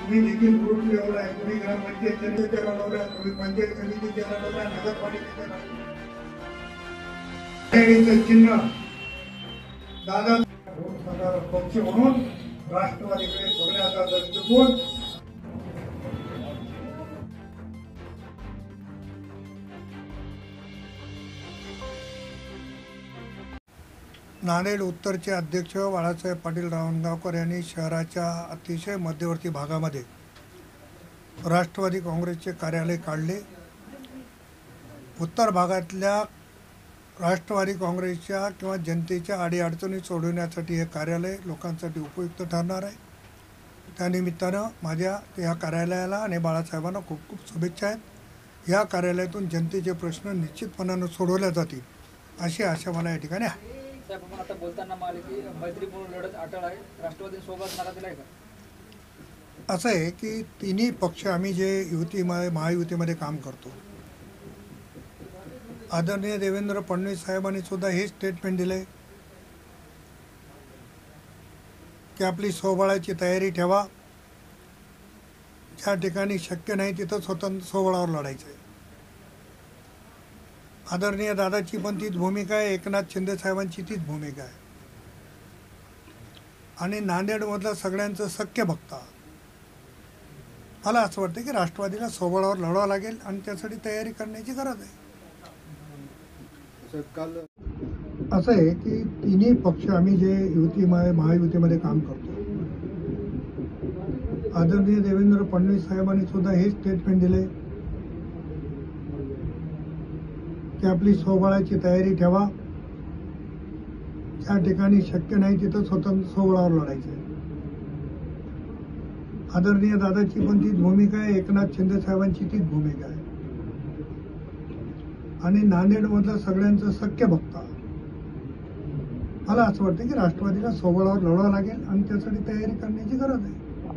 तुम्ही देखील group level आहे, तुम्ही ग्रामपंचायत लढवल्या, तुम्ही पंचायत समितीच्या लढवल्या, नगरपालिकेच्या चिन्ह दादा पक्ष म्हणून राष्ट्रवादीकडे बघण्याचा दृष्टिकोन नांदेड उत्तरचे अध्यक्ष बाळासाहेब पाटील रावणगावकर यांनी शहराच्या अतिशय मध्यवर्ती भागामध्ये राष्ट्रवादी काँग्रेसचे कार्यालय काढले। उत्तर भागातल्या राष्ट्रवादी काँग्रेसच्या किंवा जनतेच्या अडीअडचणी सोडवण्यासाठी हे कार्यालय लोकांसाठी उपयुक्त ठरणार आहे। त्यानिमित्तानं माझ्या या कार्यालयाला आणि बाळासाहेबांना खूप खूप शुभेच्छा आहेत। या कार्यालयातून जनतेचे प्रश्न निश्चितपणानं सोडवले जातील अशी आशा मला या ठिकाणी आहे। साहेब, आपण आता बोलताना म्हणाले की मैत्रीपूर्ण लढत अटळ आहे, राष्ट्रवादीसोबत नारा दिलाय का? असं आहे की तिन्ही पक्ष आम्ही जे महायुतीमध्ये काम करतो, आदरणीय देवेंद्र फडणवीस साहेबांनी सुद्धा हे स्टेटमेंट दिले की आपली स्वबळाची तयारी ठेवा, ज्या ठिकाणी शक्य नाही तिथं स्वतंत्र स्वबळावर लढायचं आहे। आदरणीय दादाची पण तीच भूमिका आहे, एकनाथ शिंदे साहेबांची तीच भूमिका आहे आणि नांदेडमधलं सगळ्यांचं सख्य बघता मला असं वाटतं की राष्ट्रवादीला स्वबळावर लढावं लागेल आणि त्यासाठी तयारी करण्याची गरज आहे। असं आहे की तिन्ही पक्ष आम्ही जे महायुतीमध्ये काम करतो, आदरणीय देवेंद्र फडणवीस साहेबांनी सुद्धा हे स्टेटमेंट दिले की आपली स्वबळाची तयारी ठेवा, ज्या ठिकाणी शक्य नाही तिथं स्वतंत्र स्वबळावर लढायचं आहे। आदरणीय दादाची पण तीच भूमिका आहे, एकनाथ शिंदे साहेबांची तीच भूमिका आहे आणि नांदेडमधलं सगळ्यांचं सख्य बघता मला असं वाटतं की राष्ट्रवादीला स्वबळावर लढावं लागेल आणि त्यासाठी तयारी करण्याची गरज आहे।